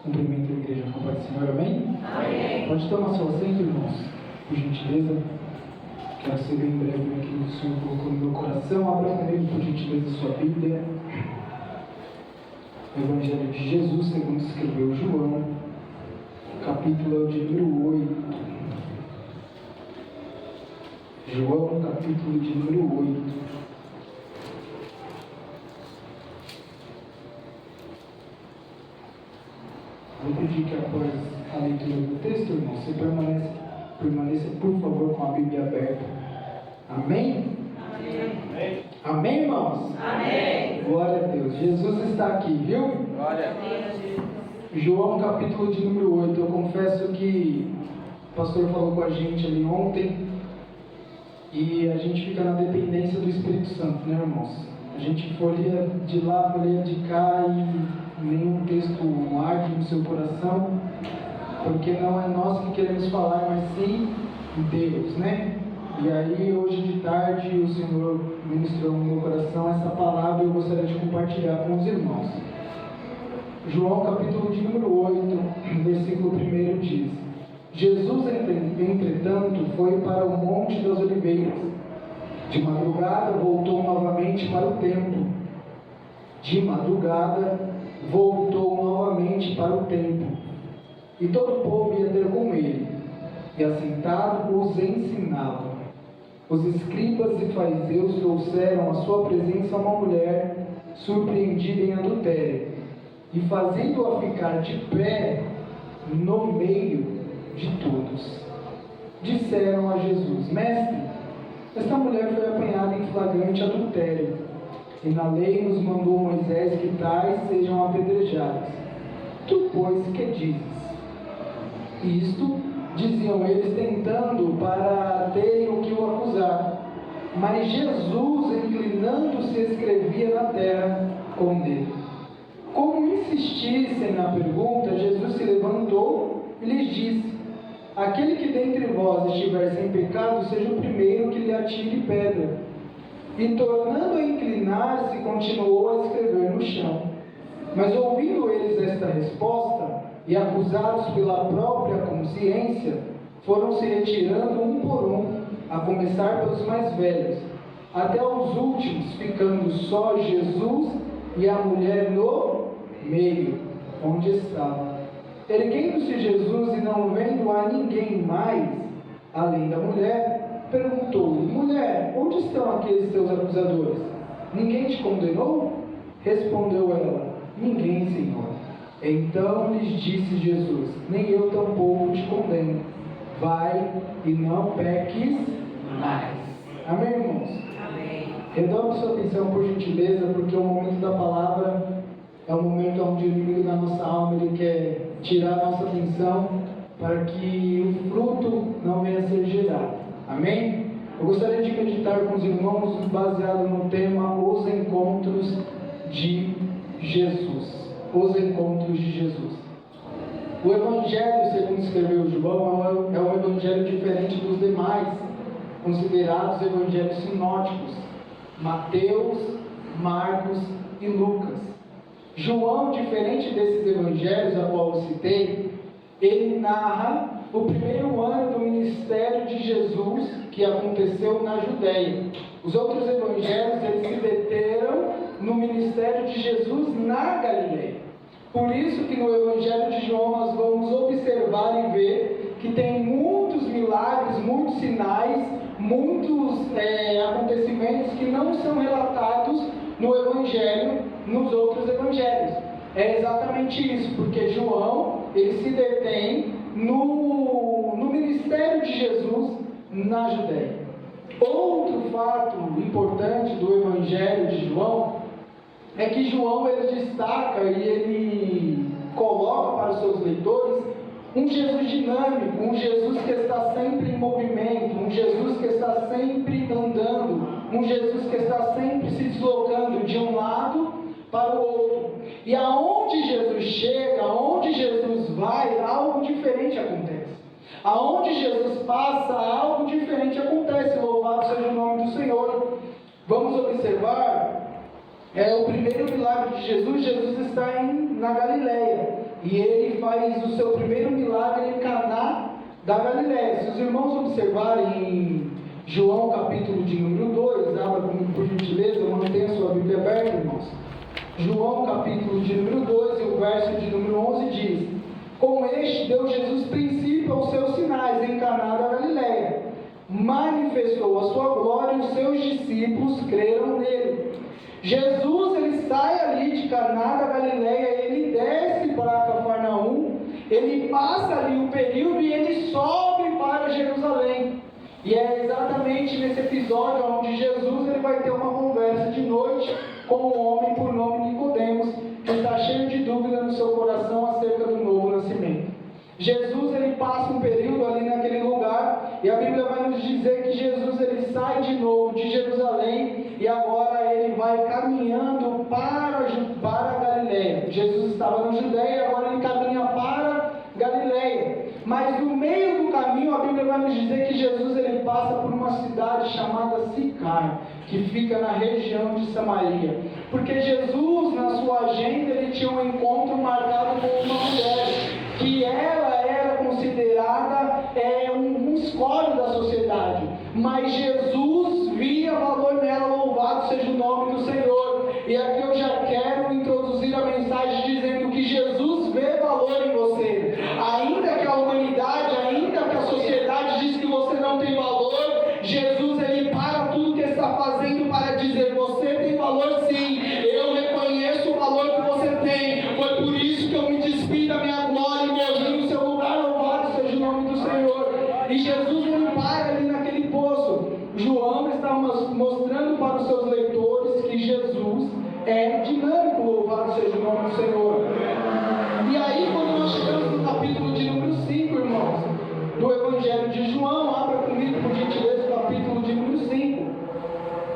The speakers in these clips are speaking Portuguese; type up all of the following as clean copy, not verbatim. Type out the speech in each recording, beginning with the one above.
Cumprimento a igreja com a paz do Senhor, amém? Amém. Pode tomar seu assento, irmãos, por gentileza. Quero ser bem breve naquilo que o Senhor colocou no meu coração. Abra comigo, por gentileza, a sua Bíblia. Evangelho de Jesus, segundo escreveu João, capítulo de número 8. João, capítulo de número 8. Vou pedir que após a leitura do texto, irmão, você permaneça, por favor, com a Bíblia aberta. Amém? Amém. Amém, irmãos? Amém. Glória a Deus. Jesus está aqui, viu? Glória a Deus. João, capítulo de número 8. Eu confesso que o pastor falou com a gente ali ontem e a gente fica na dependência do Espírito Santo, né, irmãos? A gente folheia de lá, folheia de cá e nenhum texto arde no seu coração, porque não é nós que queremos falar, mas sim Deus, né? E aí, hoje de tarde, o Senhor ministrou no meu coração essa palavra e eu gostaria de compartilhar com os irmãos. João, capítulo de número 8, versículo 1 diz: Jesus, entretanto, foi para o Monte das Oliveiras. De madrugada, voltou novamente para o templo. De madrugada, voltou novamente para o templo. E todo o povo ia ter com ele. E assentado os ensinava. Os escribas e fariseus trouxeram à sua presença uma mulher surpreendida em adultério. E fazendo-a ficar de pé no meio de todos, disseram a Jesus: Mestre, esta mulher foi apanhada em flagrante adultério, e na lei nos mandou Moisés que tais sejam apedrejadas. Tu, pois, que dizes? Isto diziam eles, tentando para terem o que o acusar. Mas Jesus, inclinando-se, escrevia na terra com o dedo. Como insistissem na pergunta, Jesus se levantou e lhes disse: Aquele que dentre vós estiver sem pecado, seja o primeiro que lhe atire pedra. E tornando a inclinar-se, continuou a escrever no chão. Mas ouvindo eles esta resposta, e acusados pela própria consciência, foram se retirando um por um, a começar pelos mais velhos, até os últimos, ficando só Jesus e a mulher no meio, onde estava. Erguendo-se Jesus e não vendo a ninguém mais, além da mulher, perguntou-lhe: Mulher, onde estão aqueles teus acusadores? Ninguém te condenou? Respondeu ela: Ninguém, Senhor. Então lhes disse Jesus: Nem eu tampouco te condeno. Vai e não peques mais. Amém, irmãos? Amém. Redobre sua atenção, por gentileza, porque o momento da palavra é o momento onde o inimigo da nossa alma ele quer tirar a nossa atenção para que o fruto não venha a ser gerado. Amém? Eu gostaria de meditar com os irmãos baseado no tema Os Encontros de Jesus. Os Encontros de Jesus. O Evangelho, segundo escreveu João, é um evangelho diferente dos demais, considerados evangelhos sinóticos: Mateus, Marcos e Lucas. João, diferente desses evangelhos a qual eu citei, ele narra o primeiro ano do ministério de Jesus, que aconteceu na Judéia. Os outros evangelhos, eles se deteram no ministério de Jesus na Galileia. Por isso que no evangelho de João nós vamos observar e ver que tem muitos milagres, muitos sinais, muitos acontecimentos que não são relatados no evangelho, nos outros evangelhos. É exatamente isso, porque João, ele se detém no ministério de Jesus na Judéia. Outro fato importante do evangelho de João é que João ele destaca e ele coloca para os seus leitores um Jesus dinâmico, um Jesus que está sempre em movimento, um Jesus que está sempre andando, um Jesus que está sempre se deslocando de um lado para o outro. E aonde Jesus chega, aonde Jesus vai, algo diferente acontece. Aonde Jesus passa, algo diferente acontece. Louvado seja o nome do Senhor. Vamos observar o primeiro milagre de Jesus. Jesus está na Galileia. e ele faz o seu primeiro milagre em Caná da Galileia. Se os irmãos observarem em João capítulo de número 2, abra comigo por gentileza, mantenha a sua Bíblia aberta, irmãos. João capítulo de número 2 e o verso de número 11 diz: com este deu Jesus princípio aos seus sinais em Caná da Galileia, manifestou a sua glória e os seus discípulos creram nele. Jesus, ele sai ali de Caná da Galileia, ele desce para Cafarnaum, ele passa ali o período e ele sobe para Jerusalém. E é exatamente nesse episódio onde Jesus ele vai ter uma conversa de noite com um homem por nome Nicodemos, que está cheio de dúvida no seu coração acerca do novo nascimento. Jesus ele passa um período ali naquele lugar, e a Bíblia vai nos dizer que Jesus ele sai de novo de Jerusalém e agora ele vai caminhando para a Galileia. Jesus estava na Judéia e agora ele caminha para Galileia. Mas no meio do caminho a Bíblia vai nos dizer que Jesus ele passa por uma cidade chamada Sicar, que fica na região de Samaria. Porque Jesus, na sua agenda, ele tinha um encontro marcado com uma mulher, que ela era considerada um escólio da sociedade. Mas Jesus via valor nela, louvado seja o nome do Senhor. E aqui eu já quero introduzir a mensagem dizendo que Jesus vê valor em você. Ainda que a humanidade, ainda que a sociedade diz que você não tem valor, Jesus ele para tudo que está fazendo para dizer: você tem valor sim, eu reconheço o valor que você tem. Foi por isso que eu me despi da minha glória e morri no seu lugar, louvado seja o nome do Senhor. E Jesus ele para ali naquele poço. João está mostrando para os seus leitores que Jesus é dinâmico, louvado seja o nome do Senhor. E aí quando nós chegamos no capítulo de número 5, irmãos, do Evangelho de João, abra comigo por gentileza o capítulo de número 5.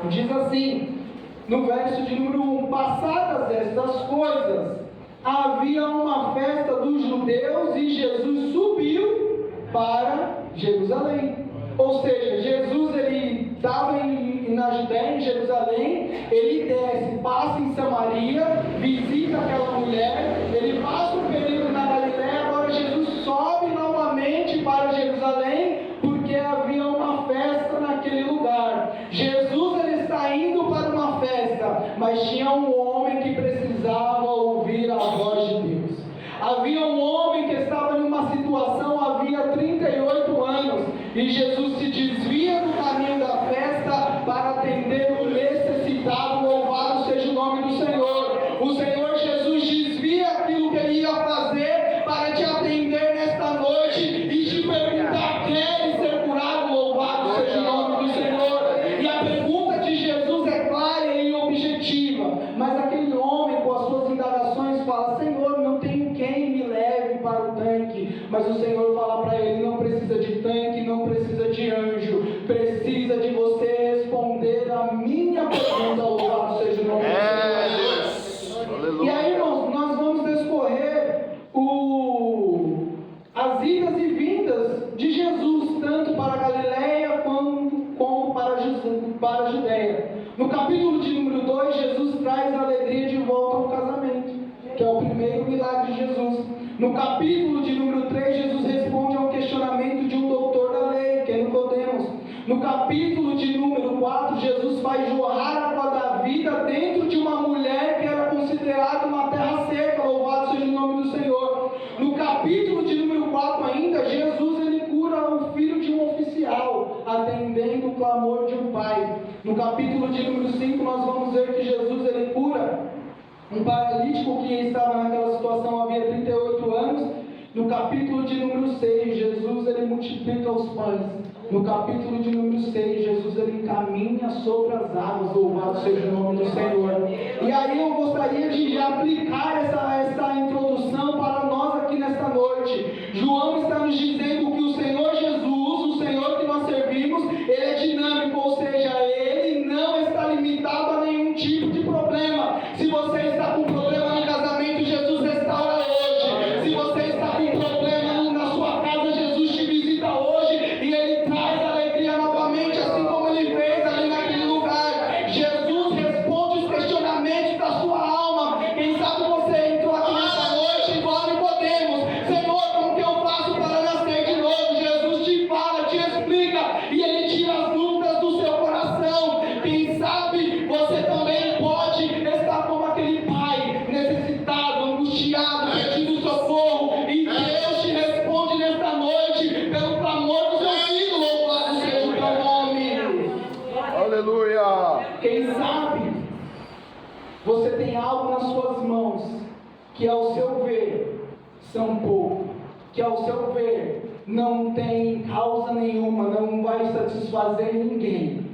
Diz assim, no verso de número 1: passadas estas coisas, havia uma festa dos judeus e Jesus subiu para Jerusalém. Ou seja, Jesus ele estava na Judéia, em Jerusalém, ele desce, passa em Samaria, visita aquela mulher, ele passa um período na Galileia, agora Jesus sobe novamente para Jerusalém, porque havia uma festa naquele lugar. Jesus ele está indo para uma festa, mas tinha um homem que precisava ouvir a voz de Deus. Havia um homem que estava em uma situação havia 38 anos, e Jesus se desvia do caminho da festa para atender o necessitado, louvado seja o nome do Senhor. O Senhor Jesus desvia aquilo que ele ia fazer para te atender nesta noite e te perguntar: queres ser curado? Louvado seja o nome do Senhor. E a pergunta de Jesus é clara e objetiva, mas aquele homem com as suas indagações fala: Senhor, não tenho quem me leve para o tanque. Mas o Senhor fala para ele: não precisa de tanque, não precisa de anjo, precisa de você responder a minha pergunta, louvado seja o nome do Senhor. E aí, irmãos, nós vamos descorrer as idas e vindas de Jesus, tanto para a Galileia como para a Judéia. No capítulo de número 2, Jesus traz a alegria de volta ao casamento, que é o primeiro milagre de Jesus. No capítulo de número 3, Jesus responde ao questionamento de um doutor da lei, que é Nicodemos. No capítulo de número 4, Jesus faz jorrar a água da vida dentro de uma mulher que era considerada uma terra seca, louvado seja o nome do Senhor. No capítulo de número 4 ainda, Jesus ele cura o filho de um oficial, atendendo o clamor de um pai. No capítulo de número 5, nós vamos ver que Jesus ele cura um paralítico que estava naquela situação havia 38 anos. No capítulo de número 6, Jesus ele multiplica os pães. No capítulo de número 6, Jesus ele caminha sobre as águas, louvado seja o nome do Senhor. E aí eu gostaria de aplicar essa introdução para nós aqui nesta noite. João está nos dizendo que o Senhor Jesus, o Senhor que nós servimos, ele é dinâmico, ou seja, ele não está limitado a nenhum tipo de problema. Se você está com problema no casamento, Jesus restaura hoje. Se você está com problema na sua casa, Jesus te visita hoje e ele traz alegria novamente, assim como ele fez ali naquele lugar. Jesus responde os questionamentos da sua alma. que ao seu ver são pouco, que ao seu ver não tem causa nenhuma, não vai satisfazer ninguém,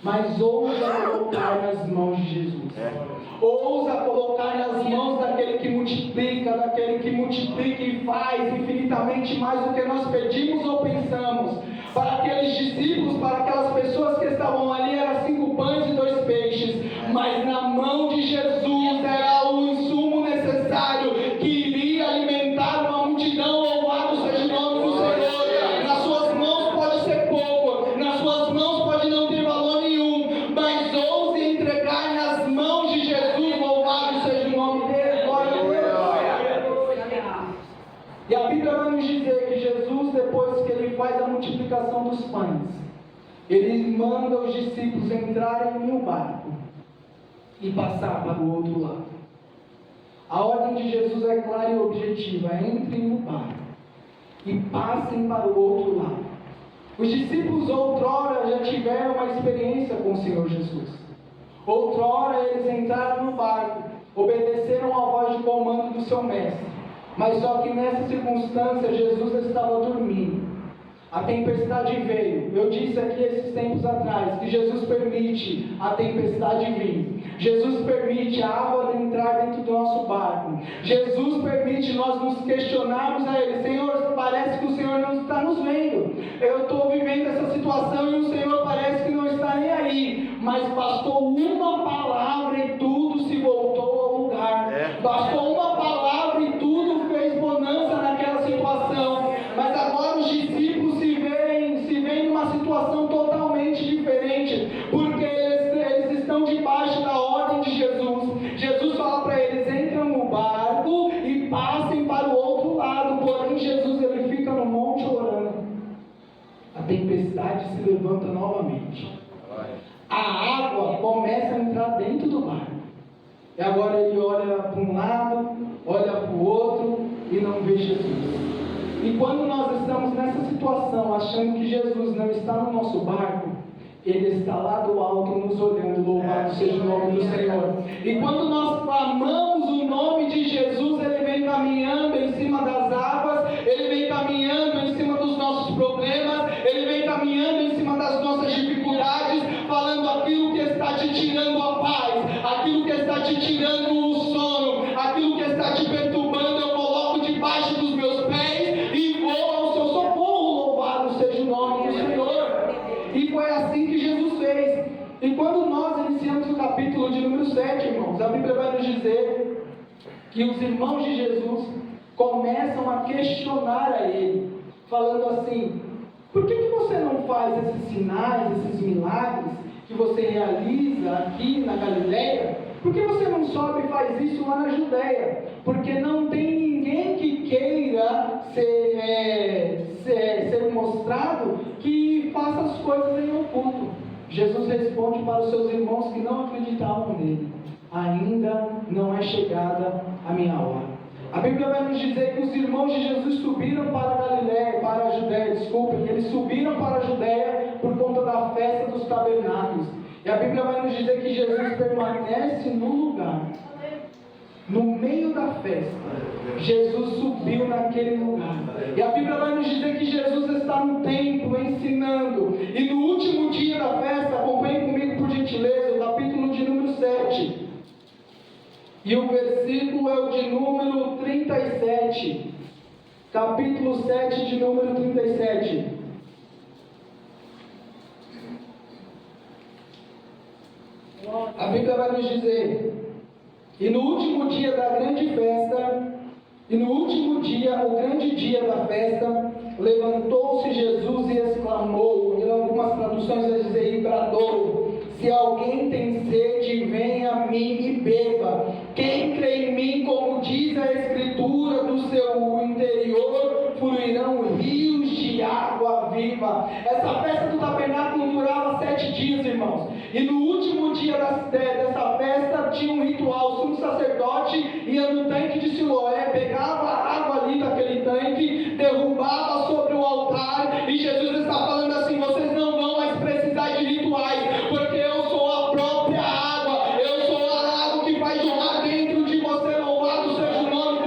mas ousa colocar nas mãos de Jesus. Ousa colocar nas mãos daquele que multiplica e faz infinitamente mais do que nós pedimos ou pensamos. Para aqueles discípulos, para aquelas pessoas que estavam ali, eram 5 pães e 2 peixes, mas na mão de Jesus era o insumo necessário que iria alimentar uma multidão. Louvado seja o nome do Senhor. Nas suas mãos pode ser pouco, nas suas mãos pode não ter valor nenhum, mas ouse entregar nas mãos de Jesus. Louvado seja o nome dele. Glória a Deus. E a Bíblia vai nos dizer que Jesus, depois que ele faz a multiplicação dos pães, ele manda os discípulos entrarem em um barco e passar para o outro lado. A ordem de Jesus é clara e objetiva: entrem no barco e passem para o outro lado. Os discípulos outrora já tiveram uma experiência com o Senhor Jesus. Outrora eles entraram no barco, obedeceram à voz de comando do seu mestre. Mas só que nessa circunstância Jesus estava dormindo. A tempestade veio. Eu disse aqui esses tempos atrás que Jesus permite a tempestade vir. Jesus permite a água entrar dentro do nosso barco. Jesus permite nós nos questionarmos a Ele: Senhor, parece que o Senhor não está nos vendo. Eu estou vivendo essa situação e o Senhor parece que não está nem aí. Mas bastou uma palavra e tudo se voltou ao lugar. Bastou uma palavra e tudo fez bonança naquela situação. Mas agora os discípulos se veem numa situação totalmente diferente, porque eles estão debaixo da ordem de Jesus. Jesus fala para eles: entram no barco e passem para o outro lado. Porém Jesus, ele fica no monte orando. A tempestade se levanta novamente. A água começa a entrar dentro do barco. E agora ele olha para um lado, olha para o outro e não vê Jesus. E quando nós estamos nessa situação, achando que Jesus não está no nosso barco, Ele está lá do alto nos olhando. Louvado seja o nome do Senhor. E quando nós clamamos o nome de Jesus, Ele vem caminhando em cima das águas, Ele vem caminhando em cima dos nossos problemas, Ele vem caminhando em cima das nossas dificuldades, falando aquilo que está te tirando a paz, aquilo que está te tirando o sono, aquilo que está te perturbando, eu coloco debaixo dos meus pés e vou ao seu socorro. Louvado seja o nome do Senhor. E foi assim que Jesus fez. E quando nós iniciamos o capítulo de número 7, irmãos, a Bíblia vai nos dizer que os irmãos de Jesus começam a questionar a Ele, falando assim: por que você não faz esses sinais, esses milagres que você realiza aqui na Galileia? Por que você não sobe e faz isso lá na Judéia? Porque não tem ninguém que queira ser mostrado que faça as coisas em oculto. Jesus responde para os seus irmãos que não acreditavam nele: ainda não é chegada a minha hora. A Bíblia vai nos dizer que os irmãos de Jesus subiram para a Judéia, eles subiram para a Judéia por conta da festa dos tabernáculos. E a Bíblia vai nos dizer que Jesus permanece no lugar, no meio da festa. Jesus subiu naquele lugar. E a Bíblia vai nos dizer que Jesus está no templo ensinando. E no último dia da festa, acompanhe comigo por gentileza, o capítulo de número 7. E o versículo é o de número 37. Capítulo 7 de número 37. A Bíblia vai nos dizer: e no último dia da grande festa, o grande dia da festa, levantou-se Jesus e exclamou, em algumas traduções vai dizer, e bradou: se alguém tem sede, venha a mim e beba. Quem crê em mim, como diz a Escritura, do seu interior fluirão rios de água viva. Essa festa do tabernáculo durava 7 dias, irmãos. E no último dia dessa festa tinha um ritual. O sumo sacerdote ia no tanque de Siloé, pegava a água ali daquele tanque, derrubava sobre o altar, e Jesus está falando assim: vocês não vão mais precisar de rituais, porque eu sou a própria água, eu sou a água que vai jorrar dentro de você. Louvado seja o nome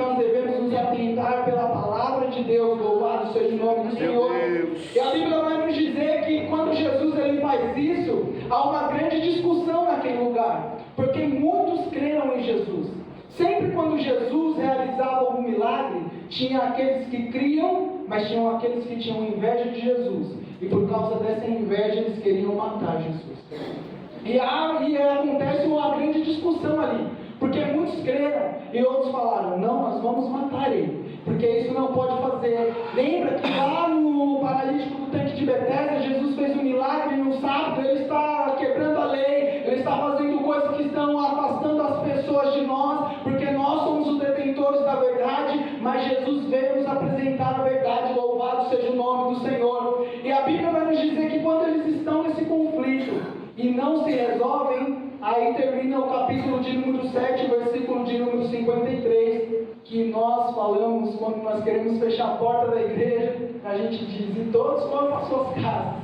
nós devemos nos atentar pela palavra de Deus. Louvado seja o nome do Senhor. E a Bíblia vai nos dizer que quando Jesus ele faz isso, há uma grande discussão naquele lugar, porque muitos creram em Jesus. Sempre quando Jesus realizava algum milagre, tinha aqueles que criam, mas tinham aqueles que tinham inveja de Jesus. E por causa dessa inveja, eles queriam matar Jesus. E acontece uma grande discussão ali, porque muitos creram e outros falaram: não, nós vamos matar ele, porque isso não pode fazer. Lembra que lá no paralítico do tanque de Betesda, Jesus fez um milagre no sábado. Ele está quebrando a lei, ele está fazendo coisas que estão afastando as pessoas de nós, porque nós somos os detentores da verdade, mas Jesus veio nos apresentar a verdade. Louvado seja o nome do Senhor. E a Bíblia vai nos dizer que quando eles estão nesse conflito e não se resolvem, aí termina o capítulo de número 7, versículo de número 53, que nós falamos quando nós queremos fechar a porta da igreja, a gente diz: e todos foram para suas casas.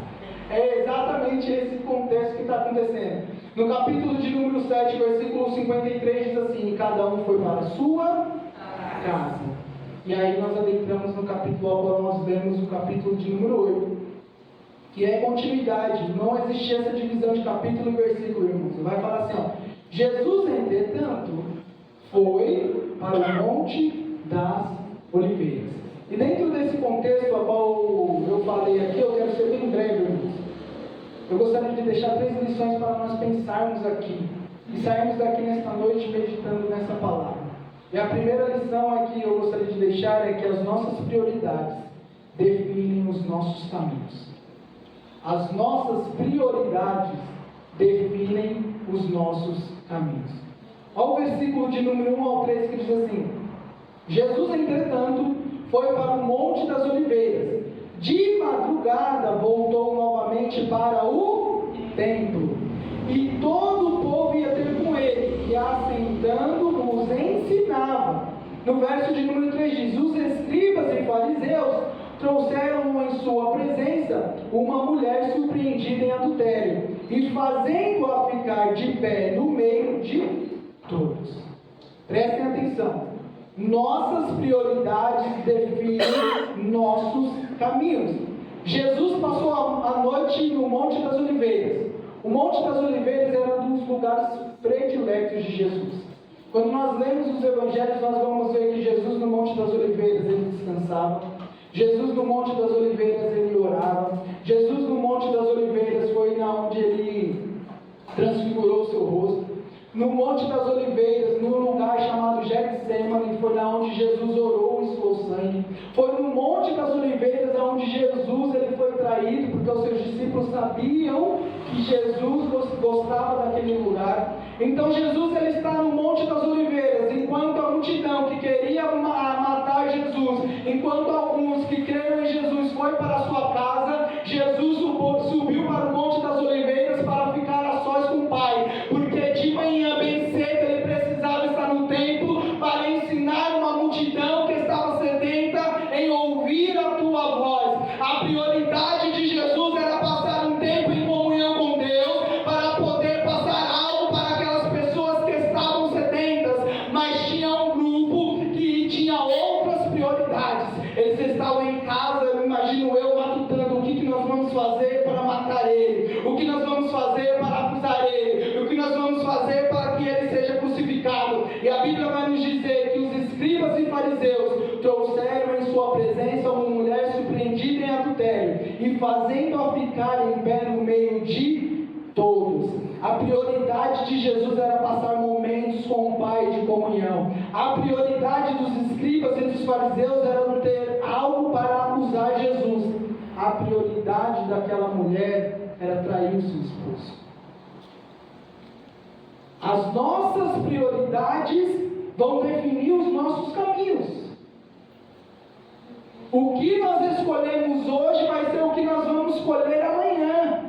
É exatamente esse contexto que está acontecendo. No capítulo de número 7, versículo 53, diz assim: e cada um foi para a sua casa. E aí nós adentramos no capítulo, agora nós vemos o capítulo de número 8, que é continuidade. Não existia essa divisão de capítulo e versículo, irmãos. Você vai falar assim, ó: Jesus, entretanto, foi para o Monte das Oliveiras. E dentro desse contexto a qual eu falei aqui, eu quero ser bem breve, irmãos. Eu gostaria de deixar 3 lições para nós pensarmos aqui e sairmos daqui nesta noite meditando nessa palavra. E a primeira lição aqui eu gostaria de deixar é que as nossas prioridades definem os nossos caminhos. As nossas prioridades definem os nossos caminhos. Olha o versículo de número 1 ao 3 que diz assim: Jesus, entretanto, foi para o Monte das Oliveiras. De madrugada voltou novamente para o templo. E todo o povo ia ter com ele, e assentando nos ensinava. No verso de número 3 diz: os escribas e fariseus trouxeram em sua presença uma mulher surpreendida em adultério, e fazendo-a ficar de pé no meio de todos. Prestem atenção. Nossas prioridades definem nossos caminhos. Jesus passou a noite no Monte das Oliveiras. O Monte das Oliveiras era um dos lugares prediletos de Jesus. Quando nós lemos os evangelhos, nós vamos ver que Jesus no Monte das Oliveiras ele descansava. Jesus no Monte das Oliveiras ele orava. Jesus no Monte das Oliveiras foi onde ele transfigurou o seu rosto. No Monte das Oliveiras, num lugar chamado Getsemane, foi lá onde Jesus orou e suou sangue. Foi no Monte das Oliveiras onde Jesus ele foi traído, porque os seus discípulos sabiam que Jesus gostava daquele lugar. Então Jesus ele está no Monte das Oliveiras, enquanto a multidão que queria matar Jesus, enquanto alguns que creram em Jesus foi para a sua casa, Jesus subiu para o Monte das Oliveiras para ficar a sós com o Pai, porque de manhã bem cedo ele precisava estar no templo para ensinar uma multidão que estava sedenta em ouvir a tua voz. A prioridade de Jesus era passar um tempo em comunhão com Deus, para poder passar algo para aquelas pessoas que estavam sedentas, mas tinha um grupo que tinha outras prioridades. Eles estavam em casa, imagino eu, matutando o que nós vamos fazer para matar ele, o que nós vamos fazer para acusar ele, o que nós vamos fazer para que ele seja crucificado. E a Bíblia vai nos dizer que os escribas e fariseus trouxeram em sua presença uma mulher surpreendida em adultério, e fazendo-a ficar em pé no meio de todos. A prioridade de Jesus era passar momentos com o Pai de comunhão. A prioridade dos escribas e dos fariseus era ter algo para acusar Jesus. A prioridade daquela mulher era trair o seu esposo. As nossas prioridades vão definir os nossos caminhos. O que nós escolhemos hoje vai ser o que nós vamos escolher amanhã.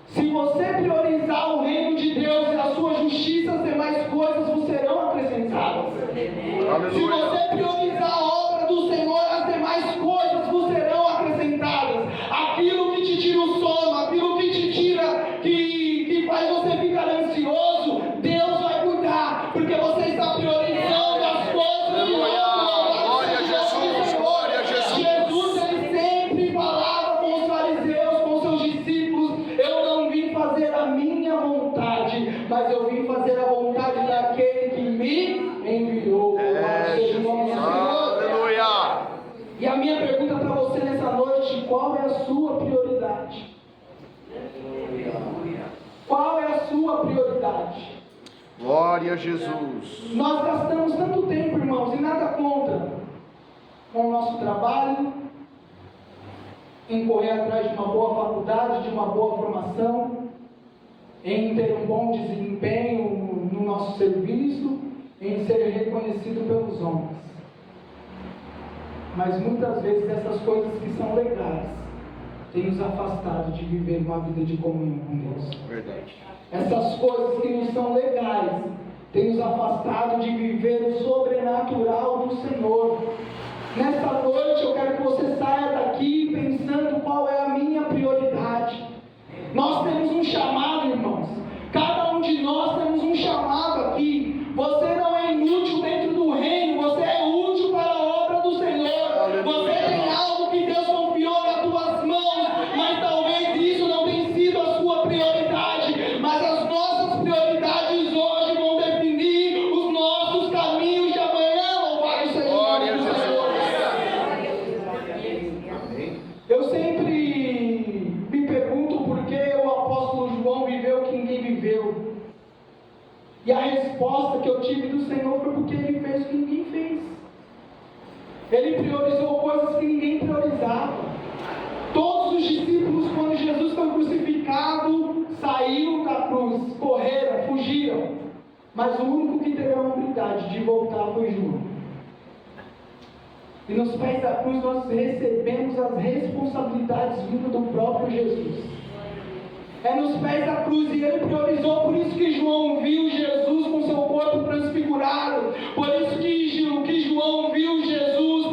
Se você priorizar o reino de Deus e a sua justiça, as demais coisas vos serão acrescentadas. Se você priorizar a obra do Senhor, as demais coisas vos serão acrescentadas. Aquilo que te tira o sono, aquilo que te tira, que faz você ficar ansioso, Deus vai cuidar, porque você está priorizando as coisas qual é a sua prioridade? Qual é a sua prioridade? Glória a Jesus. Nós gastamos tanto tempo, irmãos, e nada contra, com o nosso trabalho, em correr atrás de uma boa faculdade, de uma boa formação, em ter um bom desempenho no nosso serviço, em ser reconhecido pelos homens. Mas muitas vezes essas coisas que são legais têm nos afastado de viver uma vida de comunhão com Deus. Verdade. Essas coisas que não são legais têm nos afastado de viver o sobrenatural do Senhor. Nesta noite eu quero que você saia daqui pensando qual é a minha prioridade. Nós temos um chamado, irmãos. Cada um de nós temos um chamado aqui. Você não é inútil dentro do reino, você é útil para a obra do Senhor. Você tem algo que Deus confiou nas tuas mãos, mas talvez isso não tenha sido a sua prioridade. Mas as nossas prioridades hoje vão definir os nossos caminhos de amanhã. Louvado seja o nome do Senhor. Eu sempre me pergunto por que o apóstolo João viveu o que ninguém viveu. E a resposta que eu tive do Senhor foi porque ele fez o que ninguém fez. Ele priorizou coisas que ninguém priorizava. Todos os discípulos, quando Jesus foi crucificado, saíram da cruz, correram, fugiram. Mas o único que teve a humildade de voltar foi João. E nos pés da cruz nós recebemos as responsabilidades vindas do próprio Jesus. É nos pés da cruz, e ele priorizou, por isso que João viu Jesus com seu corpo transfigurado, por isso que João viu Jesus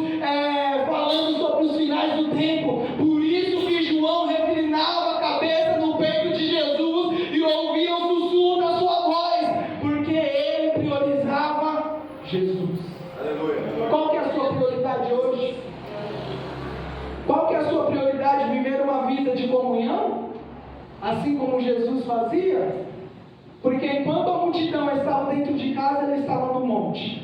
falando sobre os finais do tempo, por isso que João reclinava a cabeça no peito de Jesus e ouvia o sussurro da sua voz, porque ele priorizava Jesus. Aleluia. Qual que é a sua prioridade hoje? Qual que é a sua prioridade? Viver uma vida de comunhão? Assim como Jesus fazia? Porque enquanto a multidão estava dentro de casa, ele estava no monte.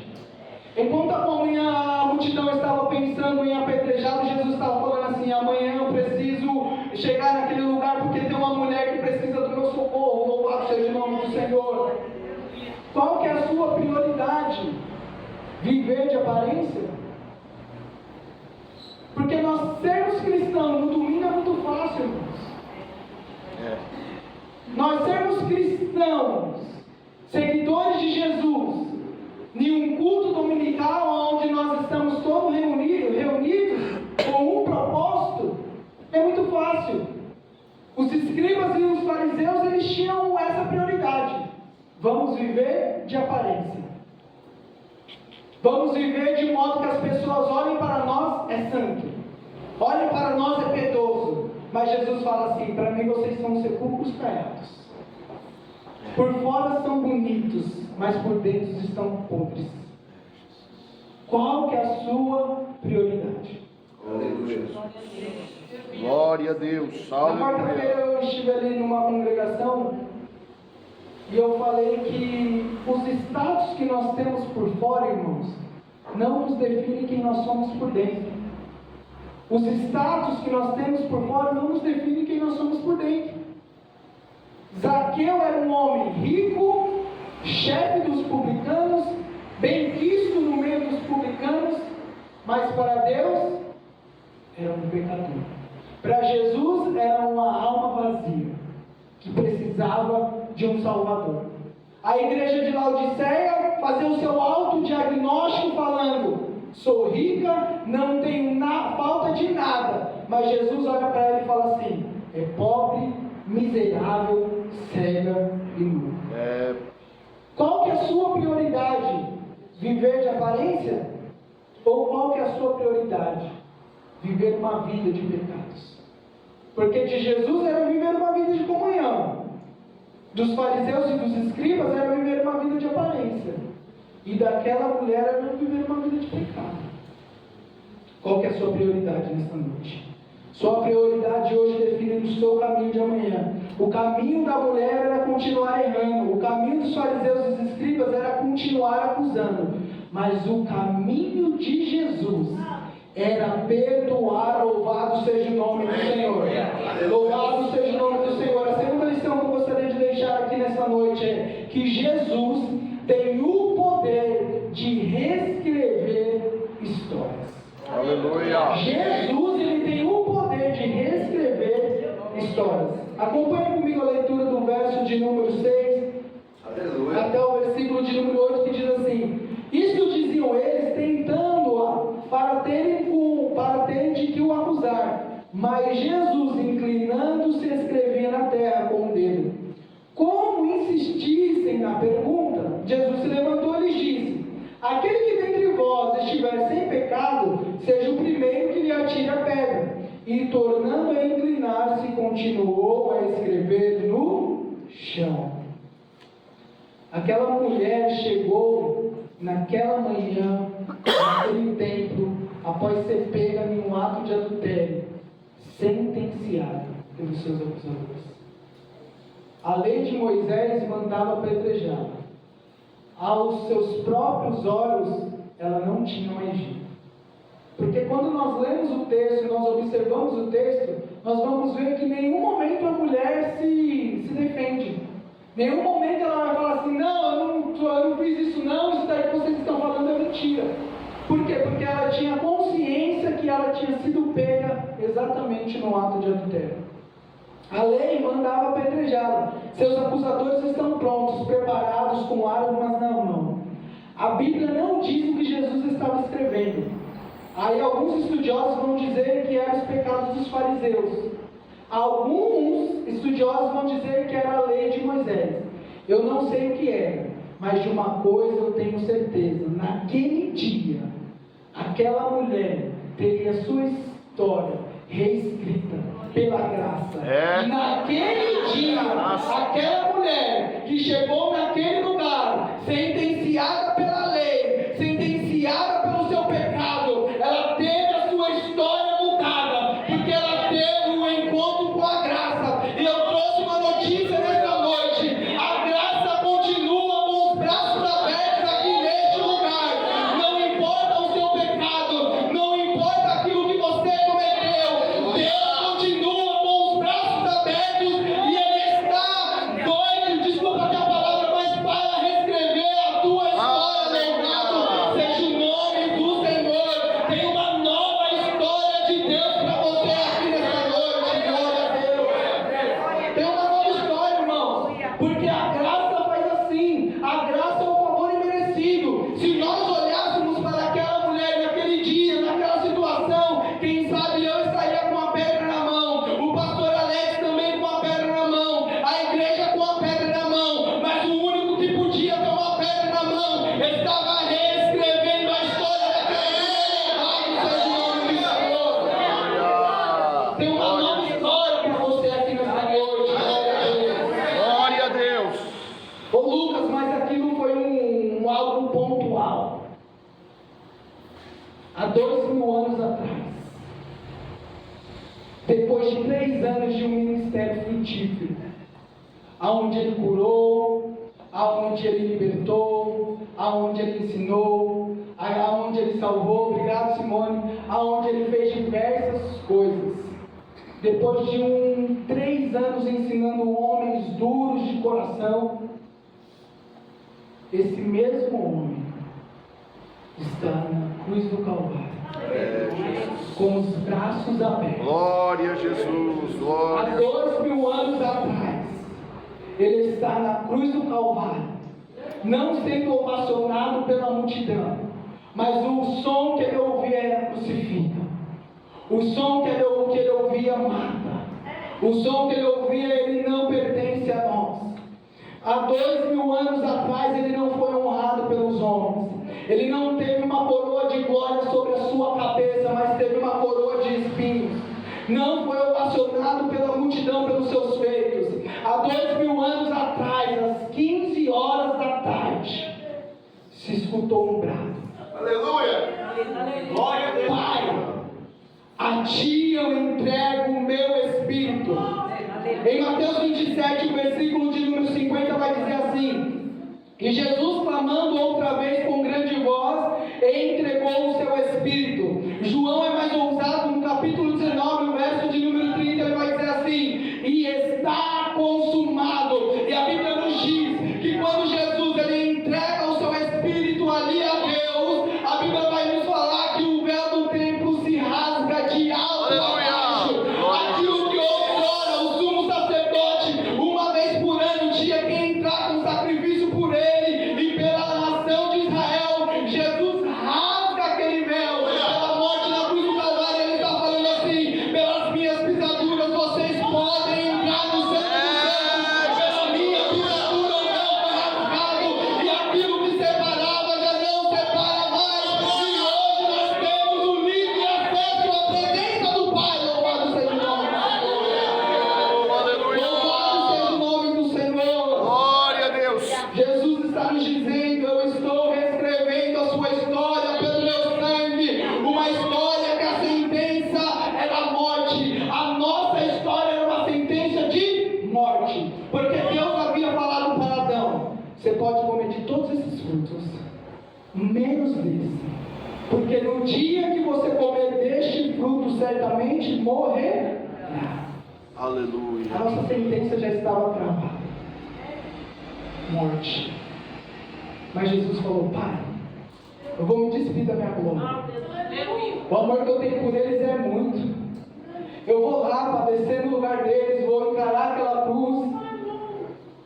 Enquanto a multidão estava pensando em apedrejá-lo, Jesus estava falando assim: amanhã eu preciso chegar naquele lugar porque tem uma mulher que precisa do meu socorro. Louvado seja o nome do Senhor. Qual que é a sua prioridade? Viver de aparência? Porque nós sermos cristãos no domingo é muito fácil, irmãos. Nós sermos cristãos, seguidores de Jesus, em um culto dominical onde nós estamos todos reunidos com um propósito, é muito fácil. Os escribas e os fariseus, eles tinham essa prioridade: vamos viver de aparência, vamos viver de modo que as pessoas olhem para nós é santo, olhem para nós é piedoso. Mas Jesus fala assim: para mim vocês são sepulcros caiados. Por fora são bonitos, mas por dentro estão podres. Qual que é a sua prioridade? Aleluia. Glória a Deus. Na quarta-feira eu estive ali numa congregação e eu falei que os status que nós temos por fora, irmãos, não nos definem quem nós somos por dentro. Os status que nós temos por fora não nos definem quem nós somos por dentro. Zaqueu era um homem rico, chefe dos publicanos, benquisto no meio dos publicanos, mas para Deus era um pecador. Para Jesus era uma alma vazia, que precisava de um Salvador. A igreja de Laodiceia fazia o seu autodiagnóstico falando: sou rica, não tenho falta de nada. Mas Jesus olha para ela e fala assim: é pobre, miserável, cega e nu. Qual que é a sua prioridade? Viver de aparência? Ou qual que é a sua prioridade? Viver uma vida de pecados. Porque de Jesus era viver uma vida de comunhão, dos fariseus e dos escribas era viver uma vida de aparência, e daquela mulher era viver uma vida de pecado. Qual que é a sua prioridade nesta noite? Sua prioridade hoje define o seu caminho de amanhã. O caminho da mulher era continuar errando, o caminho dos fariseus e dos escribas era continuar acusando, mas o caminho de Jesus era perdoar. Louvado seja o nome do Senhor. Louvado seja o nome do Senhor. A segunda lição que eu gostaria de deixar aqui nessa noite é que Jesus tem o poder de reescrever histórias. Aleluia. Jesus, ele tem o poder de reescrever histórias. Acompanhe comigo a leitura do verso de número 6 até o versículo de número 8, que diz assim: Isto diziam eles, tentando-a para terem de que o acusar. Mas Jesus, inclinando-se, escrevia na terra com o dedo. Como insistissem na pergunta, Jesus se levantou e lhes disse: Aquele que dentre vós estiver sem pecado, seja o primeiro que lhe atire a pedra. E tornando a inclinar-se, continuou a escrever no chão. Aquela mulher chegou naquela manhã, naquele templo, após ser pega em um ato de adultério, sentenciada pelos seus acusadores. A lei de Moisés mandava apedrejá-la. Aos seus próprios olhos, ela não tinha mais jeito. Porque quando nós lemos o texto, nós observamos o texto, nós vamos ver que em nenhum momento a mulher se defende. Em nenhum momento ela vai falar assim: não, eu não fiz isso não, isso daí que vocês estão falando é mentira. Por quê? Porque ela tinha consciência que ela tinha sido pega exatamente no ato de adultério. A lei mandava apedrejá-la. Seus acusadores estão prontos, preparados com armas na mão. A Bíblia não diz o que Jesus estava escrevendo. Aí alguns estudiosos vão dizer que eram os pecados dos fariseus. Alguns estudiosos vão dizer que era a lei de Moisés. Eu não sei o que era, mas de uma coisa eu tenho certeza: naquele dia, aquela mulher teria sua história reescrita pela graça. Naquele dia, aquela mulher que chegou naquele lugar, sentenciada pela lei, sentenciada pelo seu pecado, ela teve a sua história mudada, porque ela teve um encontro com a graça. E eu trouxe uma notícia nessa noite: a graça continua com os braços abertos aqui neste lugar. Não importa o seu pecado, não importa aquilo que você cometeu, Deus continua com os braços abertos e Ele está doido, desculpa que a palavra, mas para reescrever a tua história. Louvado seja o nome do Senhor. Tem uma nova história de Deus para você aqui nessa noite. Glória a Deus. Tem uma nova história, irmãos, porque a graça faz assim. A graça é um favor imerecido. Se nós olhássemos para aquela mulher naquele dia, naquela situação, quem sabe eu estaria com a pedra na mão, o pastor Alex também com a pedra na mão, a igreja com a pedra na mão, mas o único que podia ter uma pedra na mão estava reescrevendo a história daquela mulher. Louvado seja o nome do Senhor. Tem uma nova história para você aqui nessa noite. Glória a Deus. Ô Lucas, mas aquilo foi algo pontual. Há 2000 anos atrás, depois de 3 anos de um ministério frutífero, aonde ele curou, aonde ele libertou, aonde ele ensinou, aonde ele salvou, obrigado Simone, aonde ele fez diversas coisas. Depois de 3 anos ensinando homens duros de coração, esse mesmo homem está na cruz do Calvário, com os braços abertos. Glória a Jesus. Há Glória. 2000 anos atrás, ele está na cruz do Calvário, não sendo ovacionado pela multidão, mas o som que ele ouvia era crucifica, o som que ele ouvia mata, o som que ele ouvia, ele não pertence a nós. Há 2000 anos atrás ele não foi honrado pelos homens, ele não teve uma coroa de glória sobre a sua cabeça, mas teve uma coroa de espinhos. Não foi ovacionado pela multidão pelos seus feitos. Há 2000 anos atrás, às 15 horas da tarde, se escutou um brado. Aleluia. Glória a Deus. Pai, a ti eu entrego o meu espírito. Em Mateus 27, o versículo de número 50 vai dizer assim: E Jesus, clamando outra vez com grande voz, entregou o seu espírito. João é mais ousado, no capítulo 19, no verso de número 30, ele vai dizer assim: e está consumado. E a Bíblia nos diz que quando Jesus ele entrega o seu Espírito ali a Deus, a Bíblia vai nos falar que o véu do templo se rasga de alto a baixo. Aquilo que outrora o sumo sacerdote, uma vez por ano, tinha que entrar com sacrifício por ele e pela nação de Israel, Jesus rasga aquele véu. Pela morte na cruz do Calvário, ele está falando assim: pelas minhas pisaduras vocês podem entrar no santo dos santos. Pela minha pisadura o véu foi rasgado e aquilo que separava já não separa mais. E hoje nós temos o livre acesso à presença do Pai. Louvado seja o nome do Senhor. Aleluia. Louvado seja o nome do Senhor. Glória a Deus. Jesus está nos dizendo: eu estou reescrevendo a sua história pelo meu sangue. Uma história que a sentença era a morte. A nossa história era uma sentença de morte. Porque Deus havia falado para Adão: você pode comer de todos esses frutos, menos desse. Porque no dia que você comer deste fruto, certamente morrerá. Aleluia. A nossa sentença já estava travada. Morte. Mas Jesus falou: Pai, eu vou me despedir da minha glória. O amor que eu tenho por eles é muito. Eu vou lá padecer no lugar deles, vou encarar aquela cruz,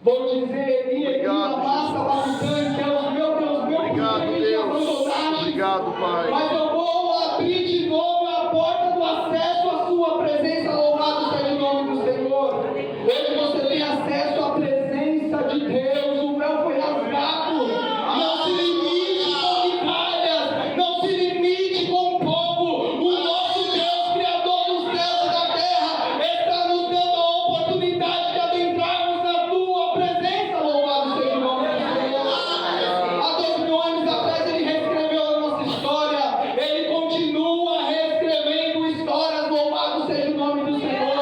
vou dizer: Eli, Eli, lama sabachthani, Deus meu, Obrigado, por que me Deus. abandonaste? Obrigado, Pai. Mas eu vou abrir de novo a porta do acesso à sua presença. Louvado seja o nome do Senhor. Hoje você tem acesso à presença de Deus. O véu foi rasgado. Não se limite com migalhas, não se limite com pouco. O nosso Deus, Criador dos céus e da terra, está nos dando a oportunidade de adentrarmos na tua presença. Louvado seja o nome do Senhor. Há 2000 anos atrás ele reescreveu a nossa história. Ele continua reescrevendo histórias. Louvado seja o nome do Senhor.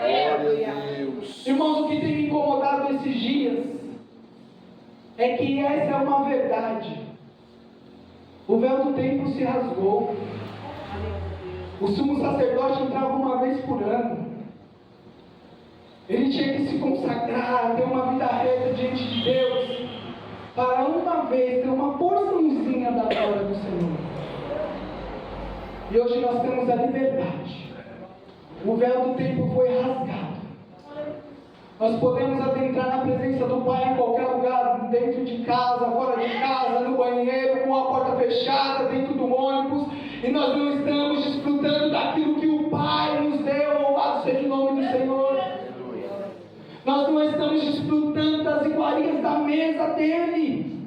Glória a Deus. Irmãos, o que tem me incomodado esses dias é que essa é uma verdade. O véu do templo se rasgou. O sumo sacerdote entrava uma vez por ano. Ele tinha que se consagrar, ter uma vida reta diante de Deus, para uma vez ter uma porçãozinha da glória do Senhor. E hoje nós temos a liberdade. O véu do templo foi rasgado. Nós podemos adentrar na presença do Pai em qualquer lugar, dentro de casa, fora de casa, no banheiro, com a porta fechada, dentro do ônibus, e nós não estamos desfrutando daquilo que o Pai nos deu. Louvado seja o nome do Senhor. Nós não estamos desfrutando das iguarias da mesa dele.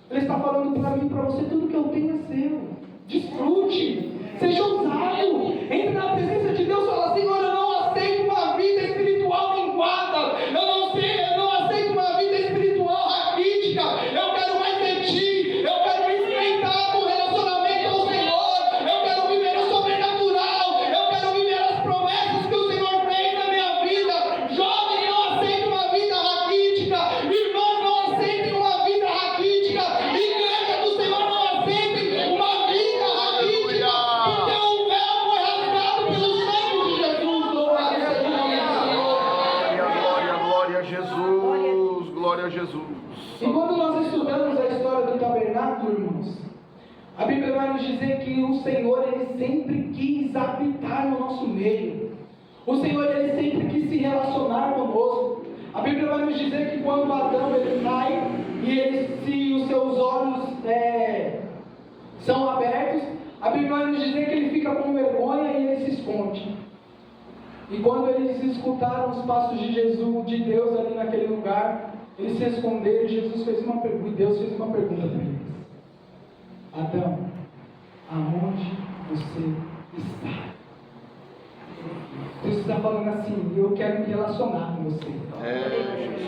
Ele está falando para mim e para você: tudo que eu tenho é seu. Desfrute, seja ousado, entre na presença de Deus e fala: Senhor, eu não aceito uma vida espiritual minguada, eu não aceito uma vida espiritual raquítica, eu quero mais de ti, eu quero me enfrentar com o relacionamento ao Senhor, eu quero viver o sobrenatural, eu quero viver as promessas que o Senhor fez na minha vida. Jovem, não aceita uma vida raquítica, irmãos, não aceitem uma vida raquítica, igreja do Senhor, não aceitem uma vida raquítica, porque o véu foi rasgado pelo sangue de Jesus. Louvado seja o nome do Senhor. Glória a Jesus. Glória a Jesus. E quando nós estudamos a história do tabernáculo, irmãos, a Bíblia vai nos dizer que o Senhor, ele sempre quis habitar no nosso meio. O Senhor, ele sempre quis se relacionar conosco. A Bíblia vai nos dizer que quando Adão ele cai e se os seus olhos são abertos, a Bíblia vai nos dizer que ele fica com vergonha e ele se esconde. E quando eles escutaram os passos de Jesus, de Deus ali naquele lugar, eles se esconderam. E Jesus fez uma pergunta, e Deus fez uma pergunta para eles: Adão, aonde você está? Deus está falando assim: eu quero me relacionar com você.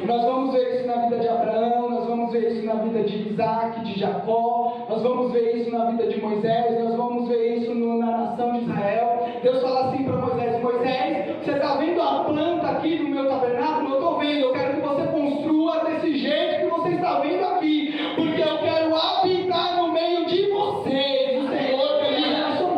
Nós vamos ver isso na vida de Abraão, nós vamos ver isso na vida de Isaac, de Jacó, nós vamos ver isso na vida de Moisés, nós vamos ver isso na nação de Israel. Deus fala assim para Moisés: Moisés, você está vendo a planta aqui do meu tabernáculo? Eu estou vendo, eu quero que você construa desse jeito que você está vendo aqui, porque eu quero habitar no meio de vocês. O Senhor quer me relacionar.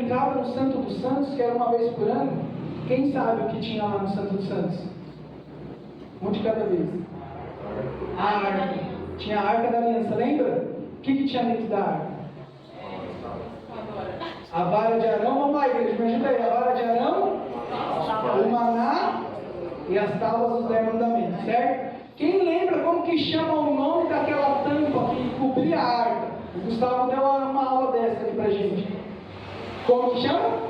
entrava no Santo dos Santos, que era uma vez por ano, quem sabe o que tinha lá no Santo dos Santos? Um de cada vez. A arca. Tinha a Arca da Aliança, lembra? O que tinha dentro da arca? A vara de Arão, vamos lá, igreja, me ajuda aí. A vara de Arão, o maná e as tábuas dos 10 mandamentos, certo? Quem lembra como que chama o nome daquela tampa que cobria a arca? O Gustavo deu uma aula dessa aqui pra gente. Como que chama?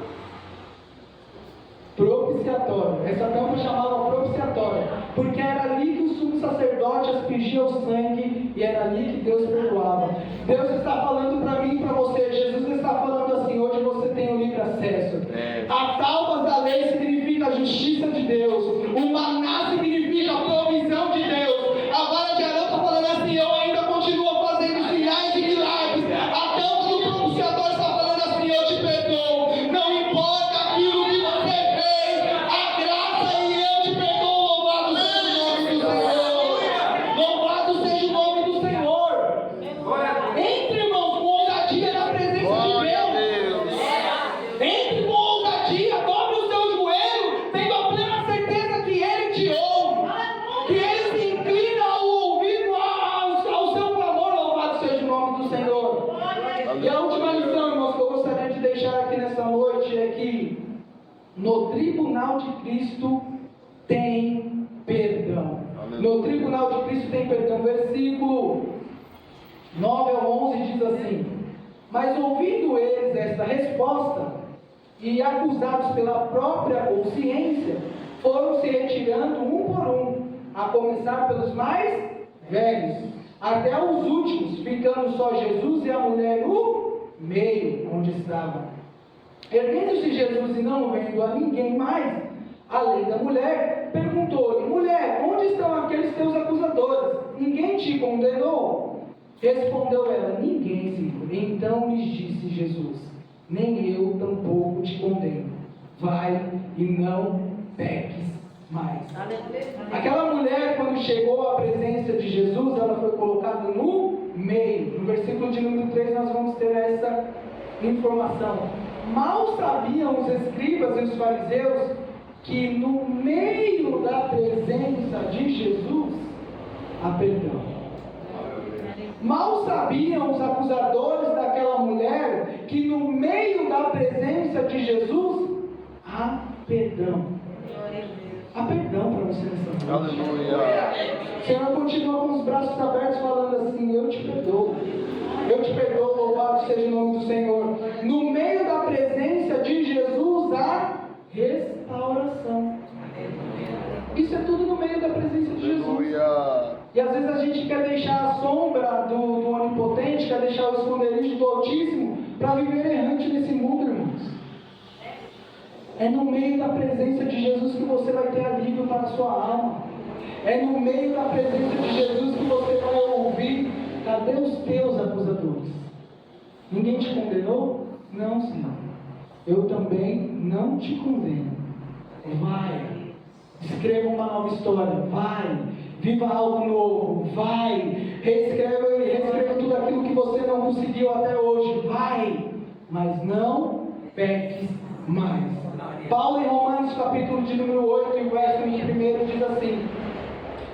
Propiciatório. Essa tampa chamava propiciatório, porque era ali que o sumo sacerdote aspergia o sangue e era ali que Deus perdoava. Deus está falando para mim e para você, Jesus está falando assim, hoje você tem o livre acesso. A tábua da lei significa a justiça de Deus, o maná significa a provisão de Deus, a vara de Arão está falando assim, eu ainda continuo fazendo sinais e milagres, a tampa do propiciatório está falando assim, eu te perdoo, não importa aquilo que você fez, a graça e eu te perdoo, louvado seja o nome do Senhor. Entre, irmãos, com ousadia na presença de Deus. Entre com ousadia, dobre o seu joelho, tendo a plena certeza que Ele te ouve, que Ele se inclina ao ouvido ao seu clamor, louvado seja o nome do Senhor. E a última lição, irmãos, que eu gostaria de deixar aqui nessa noite é que no tribunal de Cristo tem perdão. No tribunal de Cristo tem perdão. Versículo 9 ao 11 diz assim: mas ouvindo eles esta resposta, e acusados pela própria consciência, foram se retirando um por um, a começar pelos mais velhos, até os últimos, ficando só Jesus e a mulher no meio onde estavam. Erguendo-se Jesus e não vendo a ninguém mais, além da mulher, perguntou-lhe: mulher, onde estão aqueles teus acusadores? Ninguém te condenou? Respondeu ela: ninguém, Senhor. Então lhes disse Jesus: nem eu tampouco te condeno. Vai e não peques mais. Aquela mulher, quando chegou à presença de Jesus, ela foi colocada no meio. No versículo de número 3 nós vamos ter essa informação. Mal sabiam os escribas e os fariseus que no meio da presença de Jesus há perdão. Mal sabiam os acusadores daquela mulher que no meio da presença de Jesus há perdão. Há perdão para você nessa noite. Aleluia. O Senhor continua com os braços abertos falando assim: eu te perdoo. Eu te perdoo, louvado seja o nome do Senhor. No meio da presença de Jesus há restauração. Isso é tudo no meio da presença de Jesus. Aleluia. E às vezes a gente quer deixar a sombra do Onipotente, quer deixar o esconderijo do Altíssimo para viver errante nesse mundo, irmãos. É no meio da presença de Jesus que você vai ter alívio para a sua alma. É no meio da presença de Jesus que você vai ouvir: cadê os teus acusadores? Ninguém te condenou? Não, Senhor. Eu também não te condeno. Vai, escreva uma nova história. Vai, viva algo novo. Vai, reescreva tudo aquilo que você não conseguiu até hoje. Vai, mas não peques mais. Paulo em Romanos capítulo de número 8, e verso 1 diz assim: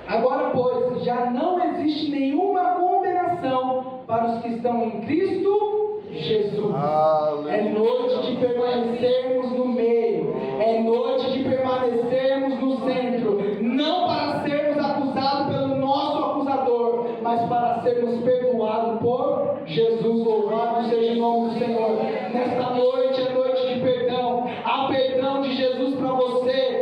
agora, pois, já não existe nenhuma condenação para os que estão em Cristo Jesus. Aleluia. É noite de permanecermos no meio, é noite de permanecermos no centro, não para sermos acusados pelo nosso acusador, mas para sermos perdoados por Jesus. Louvado seja o nome do Senhor. Nesta noite é noite de perdão. Há perdão de Jesus para você.